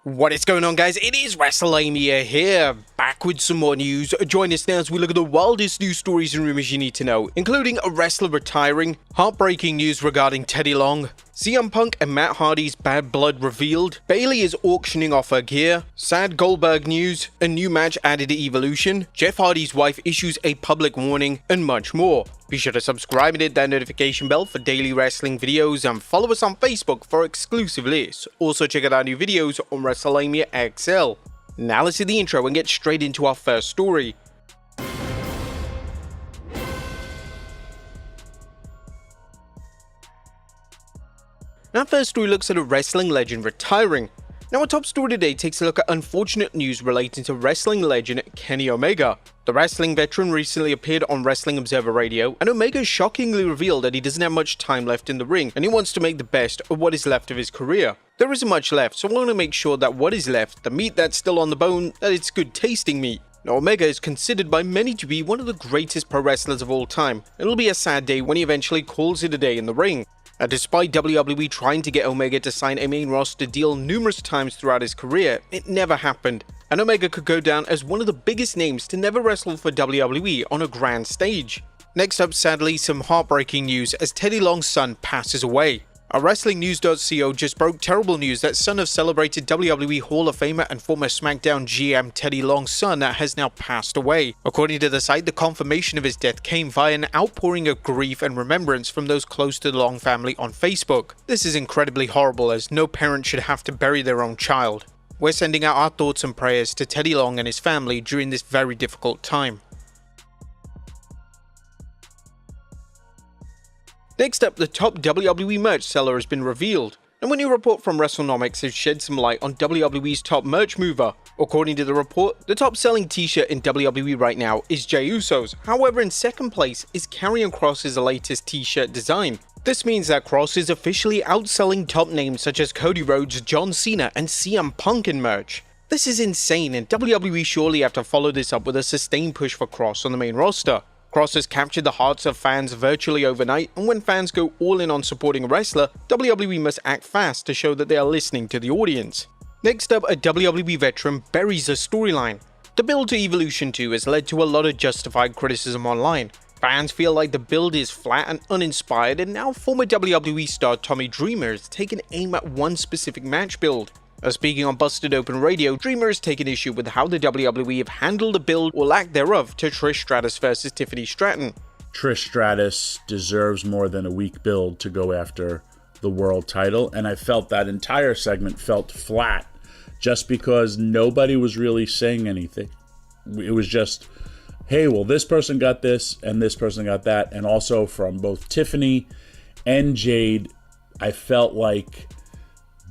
What is going on, guys? It is WrestleMania here, back with some more news. Join us now as we look at the wildest news stories and rumors you need to know, including a wrestler retiring, heartbreaking news regarding Teddy Long, CM Punk and Matt Hardy's bad blood revealed, Bayley is auctioning off her gear, sad Goldberg news, a new match added to Evolution, Jeff Hardy's wife issues a public warning, and much more. Be sure to subscribe and hit that notification bell for daily wrestling videos, and follow us on Facebook for exclusive lists. Also check out our new videos on WrestleMania XL. Now let's do the intro and get straight into our first story. Our first story looks at a wrestling legend retiring. Now our top story today takes a look at unfortunate news relating to wrestling legend Kenny Omega. The wrestling veteran recently appeared on Wrestling Observer Radio, and Omega shockingly revealed that he doesn't have much time left in the ring and he wants to make the best of what is left of his career. There isn't much left, so I want to make sure that what is left, the meat that's still on the bone, that it's good tasting meat. Now Omega is considered by many to be one of the greatest pro wrestlers of all time. It'll be a sad day when he eventually calls it a day in the ring. Despite WWE trying to get Omega to sign a main roster deal numerous times throughout his career, it never happened, and Omega could go down as one of the biggest names to never wrestle for WWE on a grand stage. Next up, sadly, some heartbreaking news as Teddy Long's son passes away. A WrestlingNews.co just broke terrible news that son of celebrated WWE Hall of Famer and former SmackDown GM Teddy Long's son has now passed away. According to the site, the confirmation of his death came via an outpouring of grief and remembrance from those close to the Long family on Facebook. This is incredibly horrible, as no parent should have to bury their own child. We're sending out our thoughts and prayers to Teddy Long and his family during this very difficult time. Next up, the top WWE merch seller has been revealed, and a new report from WrestleNomics has shed some light on WWE's top merch mover. According to the report, the top selling t-shirt in WWE right now is Jey Uso's. However, in second place is Karrion Kross's latest t-shirt design. This means that Kross is officially outselling top names such as Cody Rhodes, John Cena, and CM Punk in merch. This is insane, and WWE surely have to follow this up with a sustained push for Kross on the main roster. Kross has captured the hearts of fans virtually overnight, and when fans go all in on supporting a wrestler, WWE must act fast to show that they are listening to the audience. Next up, a WWE veteran buries a storyline. The build to Evolution 2 has led to a lot of justified criticism online. Fans feel like the build is flat and uninspired, and now former WWE star Tommy Dreamer has taken aim at one specific match build. Speaking on Busted Open Radio, Dreamer has taken issue with how the WWE have handled the build or lack thereof to Trish Stratus versus Tiffany Stratton. Trish Stratus deserves more than a weak build to go after the world title, and I felt that entire segment felt flat just because nobody was really saying anything. It was just, hey, well, this person got this and this person got that, and also from both Tiffany and Jade, I felt like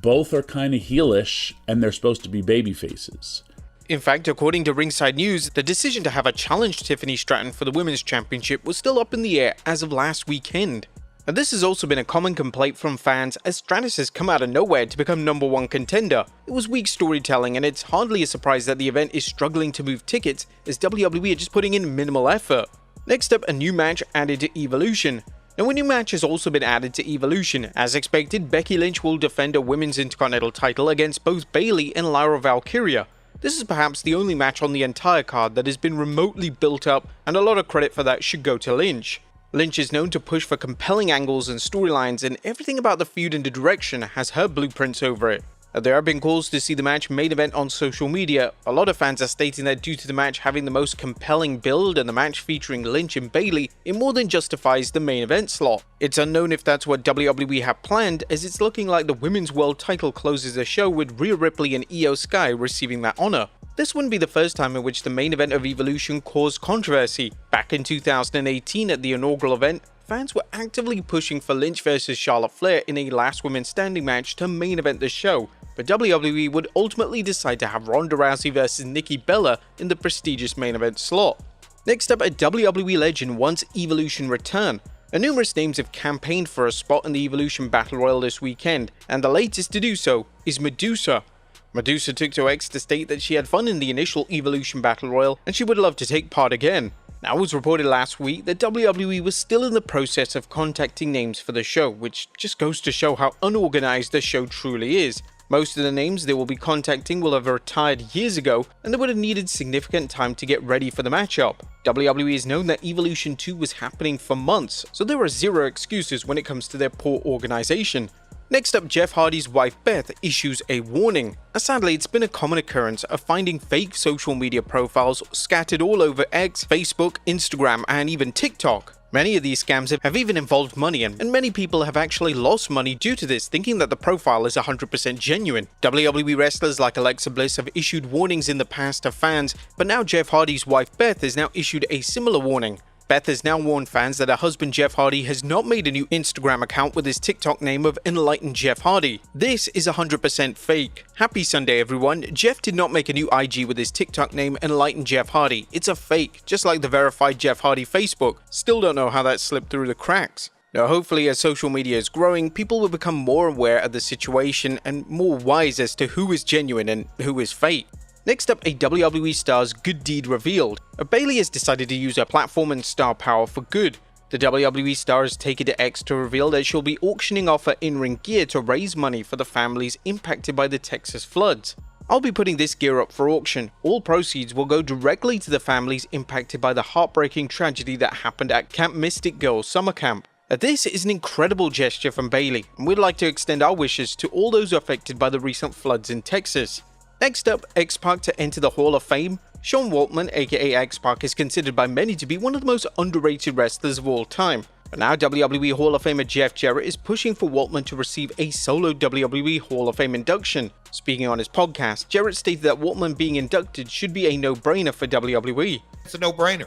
both are kind of heelish, and they're supposed to be baby faces. In fact, according to Ringside News, the decision to have a challenge Tiffany Stratton for the Women's Championship was still up in the air as of last weekend. And this has also been a common complaint from fans, as Stratus has come out of nowhere to become #1 contender. It was weak storytelling, and it's hardly a surprise that the event is struggling to move tickets, as WWE are just putting in minimal effort. Next up, a new match added to Evolution. Now, a new match has also been added to Evolution. As expected, Becky Lynch will defend a Women's Intercontinental title against both Bayley and Lyra Valkyria. This is perhaps the only match on the entire card that has been remotely built up, and a lot of credit for that should go to Lynch. Lynch is known to push for compelling angles and storylines, and everything about the feud and the direction has her blueprints over it. There have been calls to see the match main event on social media. A lot of fans are stating that due to the match having the most compelling build and the match featuring Lynch and Bayley, it more than justifies the main event slot. It's unknown if that's what WWE have planned, as it's looking like the Women's World title closes the show with Rhea Ripley and Io Sky receiving that honor. This wouldn't be the first time in which the main event of Evolution caused controversy. Back in 2018 at the inaugural event, fans were actively pushing for Lynch versus Charlotte Flair in a last woman standing match to main event the show, but WWE would ultimately decide to have Ronda Rousey versus Nikki Bella in the prestigious main event slot. Next up, a WWE legend wants Evolution return. Numerous names have campaigned for a spot in the Evolution Battle Royal this weekend, and the latest to do so is Medusa. Medusa took to X to state that she had fun in the initial Evolution Battle Royal and she would love to take part again. Now, it was reported last week that WWE was still in the process of contacting names for the show, which just goes to show how unorganized the show truly is. Most of the names they will be contacting will have retired years ago, and they would have needed significant time to get ready for the matchup. WWE has known that Evolution 2 was happening for months, so there are zero excuses when it comes to their poor organization. Next up, Jeff Hardy's wife Beth issues a warning. Sadly, it's been a common occurrence of finding fake social media profiles scattered all over X, Facebook, Instagram, and even TikTok. Many of these scams have even involved money, and many people have actually lost money due to this, thinking that the profile is 100% genuine. WWE wrestlers like Alexa Bliss have issued warnings in the past to fans, but now Jeff Hardy's wife Beth has now issued a similar warning. Beth has now warned fans that her husband Jeff Hardy has not made a new Instagram account with his TikTok name of Enlightened Jeff Hardy. This is 100% fake. Happy Sunday everyone, Jeff did not make a new IG with his TikTok name Enlightened Jeff Hardy. It's a fake, just like the verified Jeff Hardy Facebook. Still don't know how that slipped through the cracks. Now hopefully as social media is growing, people will become more aware of the situation and more wise as to who is genuine and who is fake. Next up, a WWE star's good deed revealed. Bayley has decided to use her platform and star power for good. The WWE star has taken to X to reveal that she'll be auctioning off her in-ring gear to raise money for the families impacted by the Texas floods. I'll be putting this gear up for auction. All proceeds will go directly to the families impacted by the heartbreaking tragedy that happened at Camp Mystic Girls Summer Camp. This is an incredible gesture from Bayley, and we'd like to extend our wishes to all those affected by the recent floods in Texas. Next up, X-Pac to enter the Hall of Fame. Sean Waltman, aka X-Pac, is considered by many to be one of the most underrated wrestlers of all time. But now WWE Hall of Famer Jeff Jarrett is pushing for Waltman to receive a solo WWE Hall of Fame induction. Speaking on his podcast, Jarrett stated that Waltman being inducted should be a no-brainer for WWE. It's a no-brainer.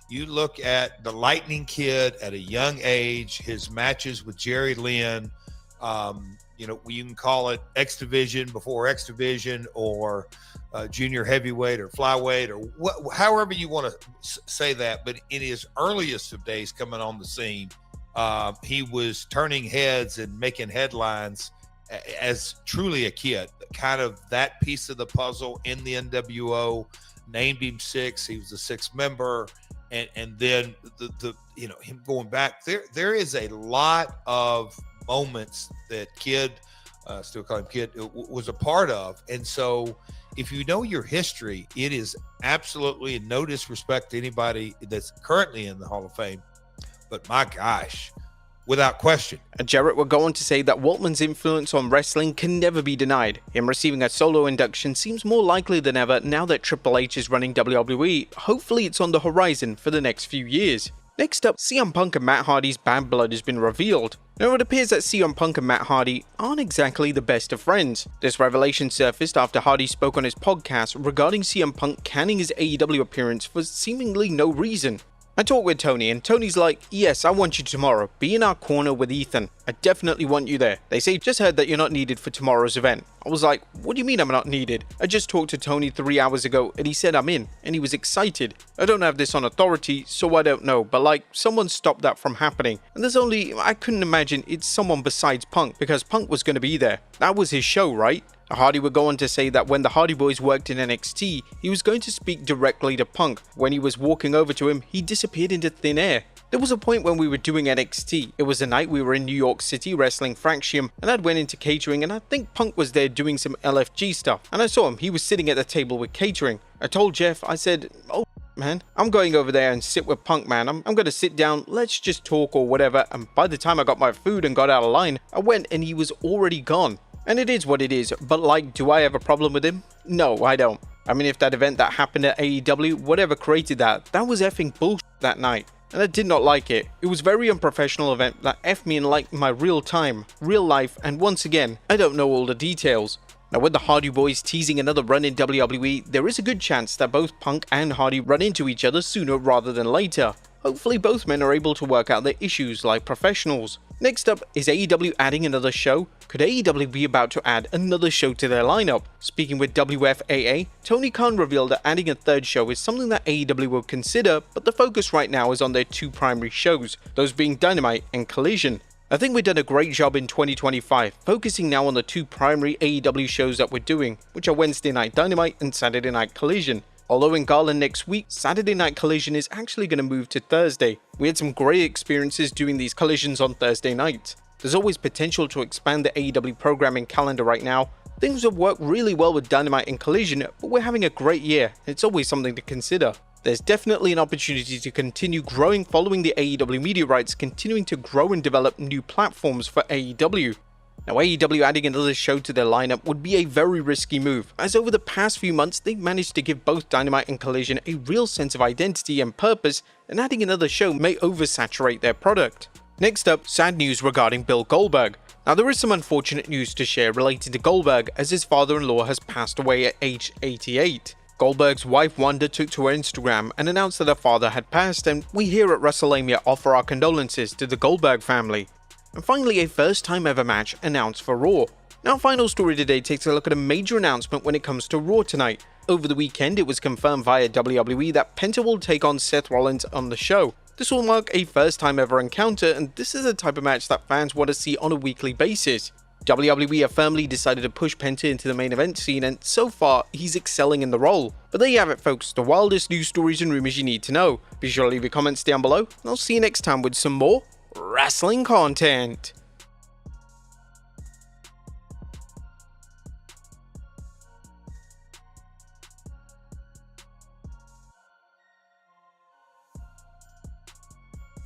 You look at the Lightning Kid at a young age, his matches with Jerry Lynn, you can call it X Division before X Division or junior heavyweight or flyweight or however you want to say that. But in his earliest of days coming on the scene, he was turning heads and making headlines as truly a kid. Kind of that piece of the puzzle in the NWO, named him six. He was the sixth member. And then him going back there is a lot of moments that Kid, still call him Kid, was a part of. And so if you know your history, it is absolutely no disrespect to anybody that's currently in the Hall of Fame. But my gosh, without question. And Jarrett will go on to say that Waltman's influence on wrestling can never be denied. Him receiving a solo induction seems more likely than ever now that Triple H is running WWE. Hopefully it's on the horizon for the next few years. Next up, CM Punk and Matt Hardy's bad blood has been revealed. Now it appears that CM Punk and Matt Hardy aren't exactly the best of friends. This revelation surfaced after Hardy spoke on his podcast regarding CM Punk canning his AEW appearance for seemingly no reason. I talked with Tony and Tony's like, yes, I want you tomorrow. Be in our corner with Ethan. I definitely want you there. They say, just heard that you're not needed for tomorrow's event. I was like, what do you mean I'm not needed? I just talked to Tony 3 hours ago and he said I'm in and he was excited. I don't have this on authority, so I don't know, but like someone stopped that from happening. And I couldn't imagine it's someone besides Punk because Punk was going to be there. That was his show, right? Hardy would go on to say that when the Hardy Boys worked in NXT, he was going to speak directly to Punk. When he was walking over to him, he disappeared into thin air. There was a point when we were doing NXT. It was a night we were in New York City wrestling Fraxium, and I'd went into catering and I think Punk was there doing some LFG stuff. And I saw him, he was sitting at the table with catering. I told Jeff, I said, oh man, I'm going over there and sit with Punk, man. I'm going to sit down, let's just talk or whatever. And by the time I got my food and got out of line, I went and he was already gone. And it is what it is, but like, do I have a problem with him? No, I don't. I mean, if that event that happened at AEW, whatever created that was effing bullshit that night. And I did not like it. It was a very unprofessional event that effed me in like my real time, real life, and once again, I don't know all the details. Now with the Hardy Boys teasing another run in WWE, there is a good chance that both Punk and Hardy run into each other sooner rather than later. Hopefully both men are able to work out their issues like professionals. Next up, is AEW adding another show? Could AEW be about to add another show to their lineup? Speaking with WFAA, Tony Khan revealed that adding a third show is something that AEW will consider, but the focus right now is on their two primary shows, those being Dynamite and Collision. I think we've done a great job in 2025, focusing now on the two primary AEW shows that we're doing, which are Wednesday Night Dynamite and Saturday Night Collision. Although in Garland next week, Saturday Night Collision is actually going to move to Thursday. We had some great experiences doing these collisions on Thursday nights. There's always potential to expand the AEW programming calendar right now. Things have worked really well with Dynamite and Collision, but we're having a great year, and it's always something to consider. There's definitely an opportunity to continue growing following the AEW media rights continuing to grow and develop new platforms for AEW. Now, AEW adding another show to their lineup would be a very risky move, as over the past few months they've managed to give both Dynamite and Collision a real sense of identity and purpose, and adding another show may oversaturate their product. Next up, sad news regarding Bill Goldberg. Now, there is some unfortunate news to share related to Goldberg, as his father-in-law has passed away at age 88. Goldberg's wife Wanda took to her Instagram and announced that her father had passed, and we here at WrestleMania offer our condolences to the Goldberg family. And finally, a first time ever match announced for Raw. Now, our final story today takes a look at a major announcement when it comes to Raw tonight. Over the weekend, it was confirmed via WWE that Penta will take on Seth Rollins on the show. This will mark a first time ever encounter, and this is the type of match that fans want to see on a weekly basis. WWE have firmly decided to push Penta into the main event scene, and so far, he's excelling in the role. But there you have it, folks, the wildest news stories and rumors you need to know. Be sure to leave your comments down below, and I'll see you next time with some more wrestling content.